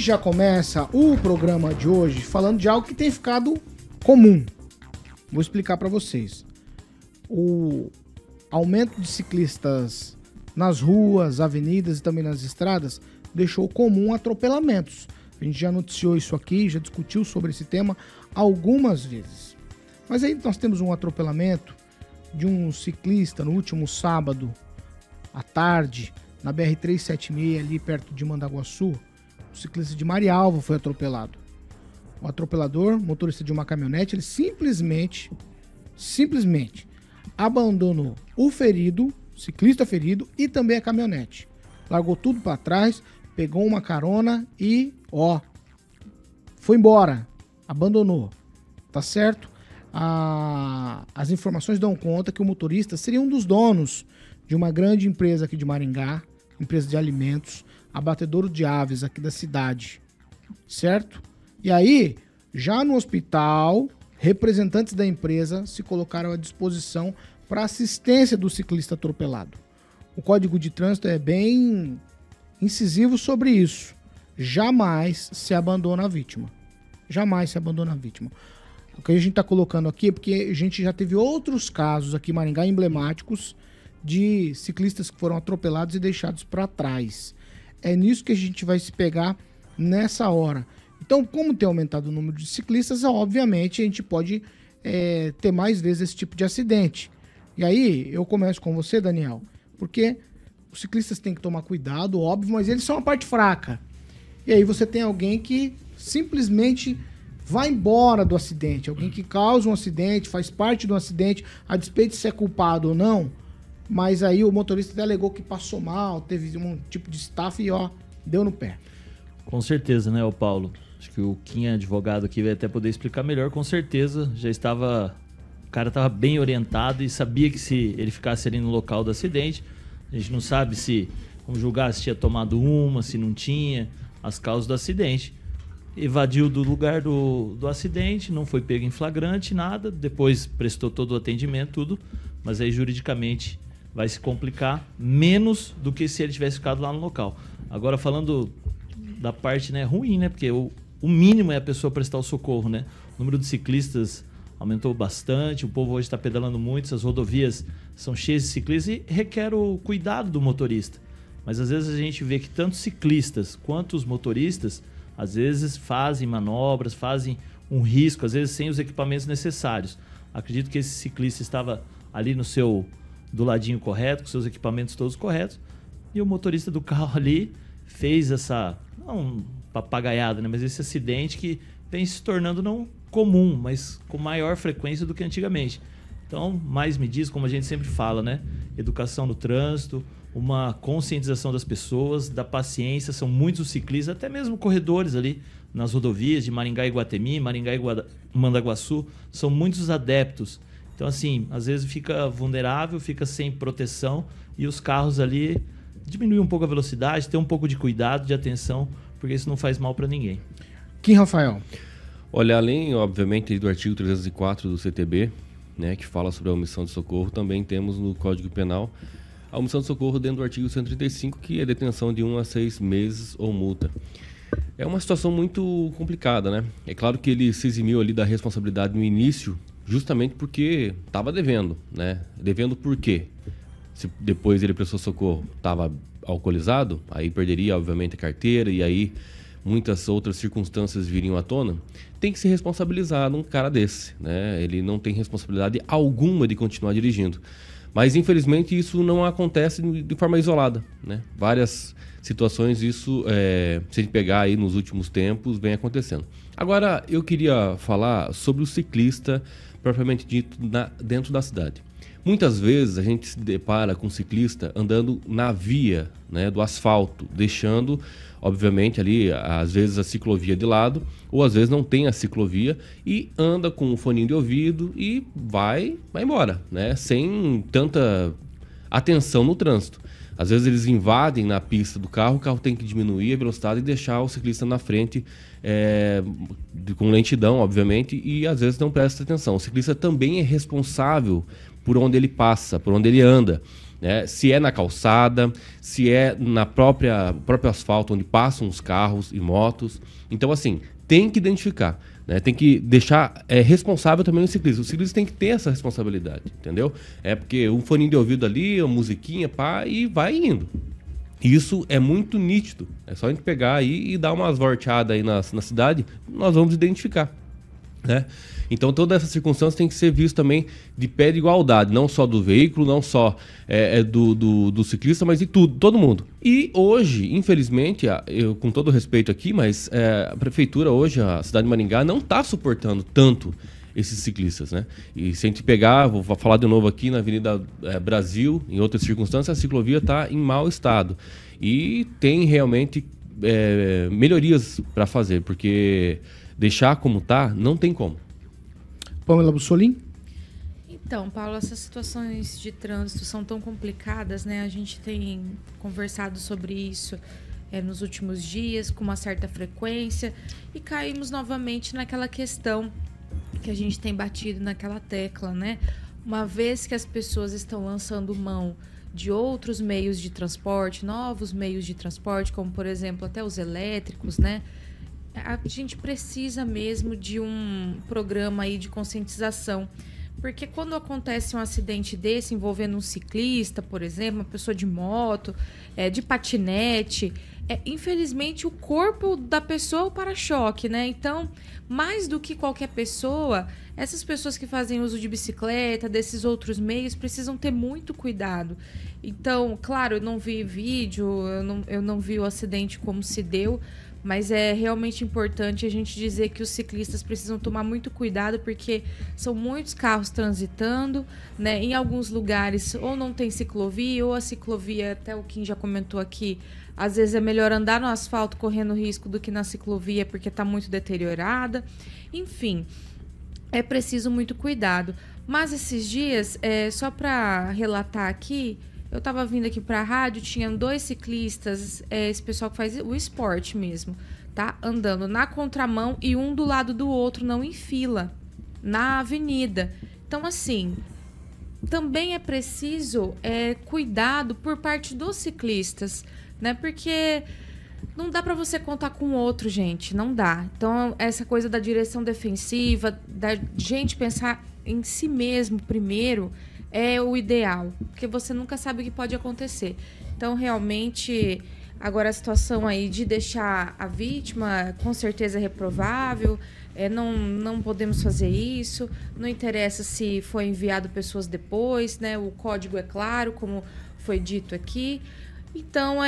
já começa o programa de hoje falando de algo que tem ficado comum. Vou explicar para vocês. O aumento de ciclistas nas ruas, avenidas e também nas estradas deixou comum atropelamentos. A gente já noticiou isso aqui, já discutiu sobre esse tema algumas vezes. Mas aí nós temos um atropelamento de um ciclista no último sábado à tarde, na BR-376, ali perto de Mandaguaçu. O ciclista de Marialva foi atropelado. O atropelador, motorista de uma caminhonete, ele simplesmente abandonou o ferido, ciclista ferido e também a caminhonete. Largou tudo para trás, pegou uma carona e, foi embora. Abandonou. Tá certo? As informações dão conta que o motorista seria um dos donos de uma grande empresa aqui de Maringá, empresa de alimentos, abatedouro de aves aqui da cidade, certo? E aí, já no hospital, representantes da empresa se colocaram à disposição para assistência do ciclista atropelado. O Código de Trânsito é bem incisivo sobre isso. Jamais se abandona a vítima. Jamais se abandona a vítima. O que a gente está colocando aqui é porque a gente já teve outros casos aqui em Maringá emblemáticos de ciclistas que foram atropelados e deixados para trás. É nisso que a gente vai se pegar nessa hora. Então, como tem aumentado o número de ciclistas, obviamente a gente pode ter mais vezes esse tipo de acidente. E aí, eu começo com você, Daniel, porque os ciclistas têm que tomar cuidado, óbvio, mas eles são a parte fraca. E aí você tem alguém que simplesmente vai embora do acidente, alguém que causa um acidente, faz parte do acidente, a despeito de ser culpado ou não, mas aí o motorista até alegou que passou mal, teve um tipo de estafa e deu no pé. Com certeza, né, Paulo? Acho que o Kim, advogado aqui, vai até poder explicar melhor. Com certeza, o cara estava bem orientado e sabia que se ele ficasse ali no local do acidente, a gente não sabe se, vamos julgar, se tinha tomado uma, se não tinha, as causas do acidente. Evadiu do lugar do acidente, não foi pego em flagrante, nada, depois prestou todo o atendimento, tudo, mas aí juridicamente vai se complicar menos do que se ele tivesse ficado lá no local. Agora, falando da parte, né, ruim, né, porque o mínimo é a pessoa prestar o socorro, né? O número de ciclistas aumentou bastante, o povo hoje está pedalando muito, essas rodovias são cheias de ciclistas e requer o cuidado do motorista. Mas às vezes a gente vê que tanto ciclistas quanto os motoristas às vezes fazem manobras, fazem um risco, às vezes sem os equipamentos necessários. Acredito que esse ciclista estava ali do ladinho correto, com seus equipamentos todos corretos, e o motorista do carro ali fez essa, não papagaiada, né, mas esse acidente que vem se tornando não comum, mas com maior frequência do que antigamente. Então, mais medidas, como a gente sempre fala, né? Educação no trânsito, uma conscientização das pessoas, da paciência. São muitos os ciclistas, até mesmo corredores ali nas rodovias de Maringá e Guatemi, Maringá e Mandaguaçu, são muitos adeptos. Então, assim, às vezes fica vulnerável, fica sem proteção e os carros ali diminuem um pouco a velocidade, ter um pouco de cuidado, de atenção, porque isso não faz mal para ninguém. Kim Rafael. Olha, além, obviamente, do artigo 304 do CTB, né, que fala sobre a omissão de socorro, também temos no Código Penal a omissão de socorro dentro do artigo 135, que é detenção de 1 a 6 meses ou multa. É uma situação muito complicada, né? É claro que ele se eximiu ali da responsabilidade no início, justamente porque estava devendo, né? Devendo por quê? Se depois ele prestou socorro, estava alcoolizado, aí perderia, obviamente, a carteira e aí muitas outras circunstâncias viriam à tona. Tem que se responsabilizar num cara desse, né? Ele não tem responsabilidade alguma de continuar dirigindo. Mas, infelizmente, isso não acontece de forma isolada, né? Várias situações, isso, se a gente pegar aí nos últimos tempos, vem acontecendo. Agora, eu queria falar sobre o ciclista, propriamente dito, dentro da cidade. Muitas vezes a gente se depara com um ciclista andando na via, né, do asfalto, deixando, obviamente, ali, às vezes, a ciclovia de lado, ou às vezes não tem a ciclovia e anda com um foninho de ouvido e vai embora, né, sem tanta atenção no trânsito. Às vezes eles invadem na pista do carro, o carro tem que diminuir a velocidade e deixar o ciclista na frente, com lentidão, obviamente, e às vezes não presta atenção. O ciclista também é responsável por onde ele passa, por onde ele anda. né? Se é na calçada, se é na próprio asfalto onde passam os carros e motos. Então, assim, tem que identificar, né? Tem que deixar responsável também o ciclista. O ciclista tem que ter essa responsabilidade, entendeu? É porque um foninho de ouvido ali, uma musiquinha, pá, e vai indo. Isso é muito nítido. É só a gente pegar aí e dar umas volteadas aí na cidade, nós vamos identificar, né? Então toda essa circunstância tem que ser vista também de pé de igualdade, não só do veículo, não só do ciclista, mas de todo mundo. E hoje, infelizmente, eu com todo respeito aqui, mas a prefeitura hoje, a cidade de Maringá, não está suportando tanto esses ciclistas, né? E se a gente pegar, vou falar de novo aqui na Avenida Brasil, em outras circunstâncias, a ciclovia está em mau estado. E tem realmente melhorias para fazer, porque deixar como está, não tem como. Pamela Bussolini? Então, Paulo, essas situações de trânsito são tão complicadas, né? A gente tem conversado sobre isso nos últimos dias, com uma certa frequência, e caímos novamente naquela questão que a gente tem batido naquela tecla, né? Uma vez que as pessoas estão lançando mão de outros meios de transporte, novos meios de transporte, como, por exemplo, até os elétricos, né? A gente precisa mesmo de um programa aí de conscientização, porque quando acontece um acidente desse envolvendo um ciclista, por exemplo, uma pessoa de moto, de patinete, infelizmente o corpo da pessoa é o para-choque, né? Então, mais do que qualquer pessoa, essas pessoas que fazem uso de bicicleta, desses outros meios, precisam ter muito cuidado. Então, claro, eu não vi vídeo, eu não vi o acidente como se deu, mas é realmente importante a gente dizer que os ciclistas precisam tomar muito cuidado, porque são muitos carros transitando, né? Em alguns lugares ou não tem ciclovia, ou a ciclovia, até o Kim já comentou aqui, às vezes é melhor andar no asfalto correndo risco do que na ciclovia, porque está muito deteriorada. Enfim, é preciso muito cuidado. Mas esses dias, só para relatar aqui, eu estava vindo aqui para a rádio, tinham 2 ciclistas, esse pessoal que faz o esporte mesmo, tá? Andando na contramão e um do lado do outro, não em fila, na avenida. Então, assim, também é preciso cuidado por parte dos ciclistas, né? Porque não dá para você contar com o outro, gente, não dá. Então, essa coisa da direção defensiva, da gente pensar em si mesmo primeiro, é o ideal, porque você nunca sabe o que pode acontecer. Então, realmente, agora a situação aí de deixar a vítima, com certeza é reprovável, não podemos fazer isso, não interessa se foi enviado pessoas depois, né? O código é claro, como foi dito aqui. Então,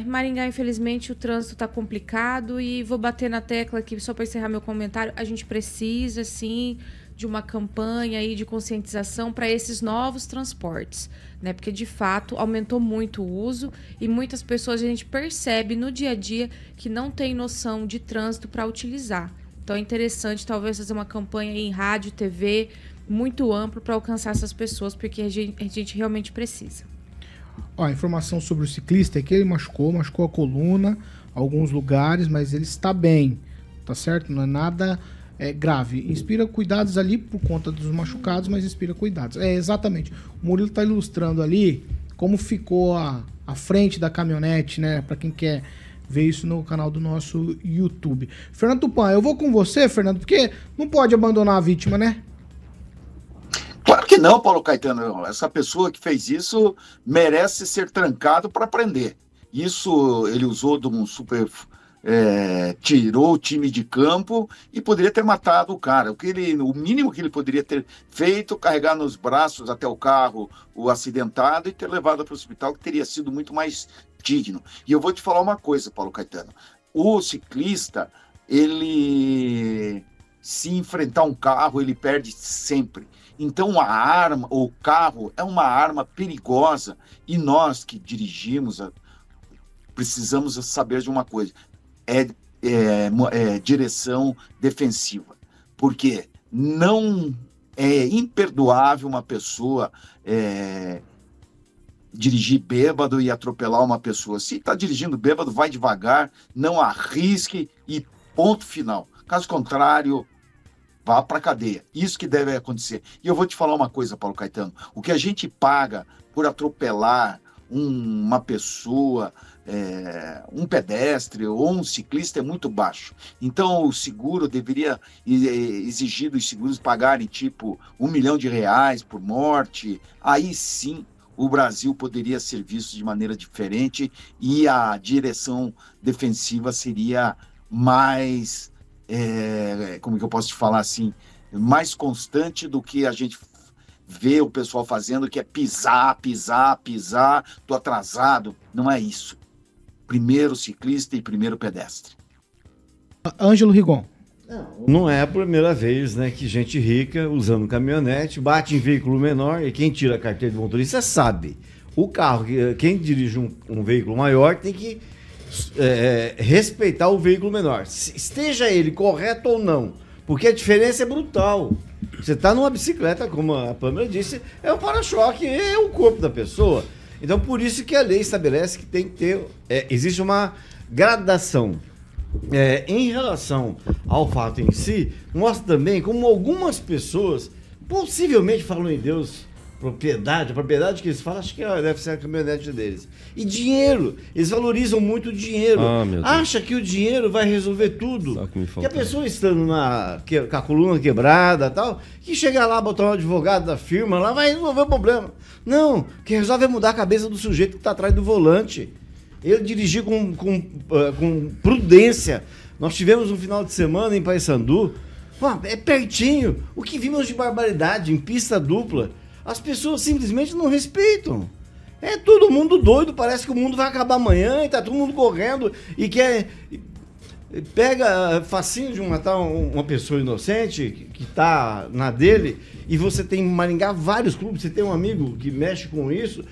Maringá, infelizmente, o trânsito está complicado, e vou bater na tecla aqui, só para encerrar meu comentário, a gente precisa, sim, de uma campanha aí de conscientização para esses novos transportes, né? Porque, de fato, aumentou muito o uso e muitas pessoas a gente percebe no dia a dia que não tem noção de trânsito para utilizar. Então, é interessante, talvez, fazer uma campanha aí em rádio, TV, muito amplo para alcançar essas pessoas, porque a gente realmente precisa. Ó, a informação sobre o ciclista é que ele machucou a coluna, alguns lugares, mas ele está bem, tá certo? Não é nada grave. Inspira cuidados ali por conta dos machucados, mas inspira cuidados. Exatamente. O Murilo está ilustrando ali como ficou a frente da caminhonete, né? Para quem quer ver isso no canal do nosso YouTube. Fernando Tupan, eu vou com você, Fernando, porque não pode abandonar a vítima, né? Claro que não, Paulo Caetano. Essa pessoa que fez isso merece ser trancado para aprender. Isso ele usou de um super... tirou o time de campo e poderia ter matado o cara. O mínimo que ele poderia ter feito, carregar nos braços até o carro o acidentado e ter levado para o hospital, que teria sido muito mais digno. E eu vou te falar uma coisa, Paulo Caetano. O ciclista, ele se enfrentar um carro, ele perde sempre. Então o carro é uma arma perigosa, e nós que dirigimos precisamos saber de uma coisa. Direção defensiva, porque não é imperdoável uma pessoa dirigir bêbado e atropelar uma pessoa. Se está dirigindo bêbado, vai devagar, não arrisque e ponto final. Caso contrário, vá para a cadeia. Isso que deve acontecer. E eu vou te falar uma coisa, Paulo Caetano. O que a gente paga por atropelar uma pessoa, um pedestre ou um ciclista é muito baixo. Então o seguro deveria exigir dos seguros pagarem tipo R$1 milhão por morte. Aí sim o Brasil poderia ser visto de maneira diferente e a direção defensiva seria mais, como que eu posso te falar assim, mais constante do que a gente vê o pessoal fazendo, que é pisar, tô atrasado. Não é isso. Primeiro ciclista e primeiro pedestre. Ângelo Rigon. Não é a primeira vez, né, que gente rica usando caminhonete bate em veículo menor, e quem tira a carteira de motorista sabe. O carro, quem dirige um veículo maior tem que respeitar o veículo menor, esteja ele correto ou não, porque a diferença é brutal. Você está numa bicicleta, como a Pamela disse, é um para-choque, é o corpo da pessoa. Então, por isso que a lei estabelece que tem que ter... existe uma gradação. Em relação ao fato em si, mostra também como algumas pessoas, possivelmente falam em Deus, propriedade, a propriedade que eles falam, acho que deve ser a caminhonete deles. E dinheiro, eles valorizam muito o dinheiro. Acha que o dinheiro vai resolver tudo. Que a pessoa estando com a coluna quebrada e tal, que chega lá, botar um advogado da firma lá, vai resolver o problema. Não, o que resolve é mudar a cabeça do sujeito que está atrás do volante. Ele dirigir com prudência. Nós tivemos um final de semana em Paysandu, é pertinho, o que vimos de barbaridade em pista dupla. As pessoas simplesmente não respeitam. É todo mundo doido, parece que o mundo vai acabar amanhã e tá todo mundo correndo e pega facinho de matar uma pessoa inocente que tá na dele. E você tem em Maringá vários clubes, você tem um amigo que mexe com isso,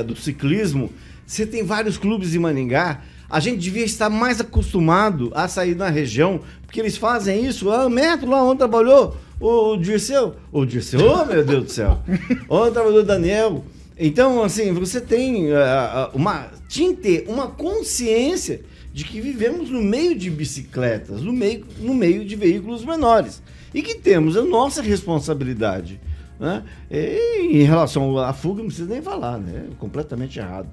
do ciclismo. Você tem vários clubes em Maringá. A gente devia estar mais acostumado a sair na região, porque eles fazem isso. O Metro, lá onde trabalhou o Dirceu. Oh, meu Deus do céu. Onde trabalhou o Daniel. Então, assim, você tem tinha que ter uma consciência de que vivemos no meio de bicicletas, no meio de veículos menores. E que temos a nossa responsabilidade. Né? E em relação à fuga, não precisa nem falar, né? É completamente errado.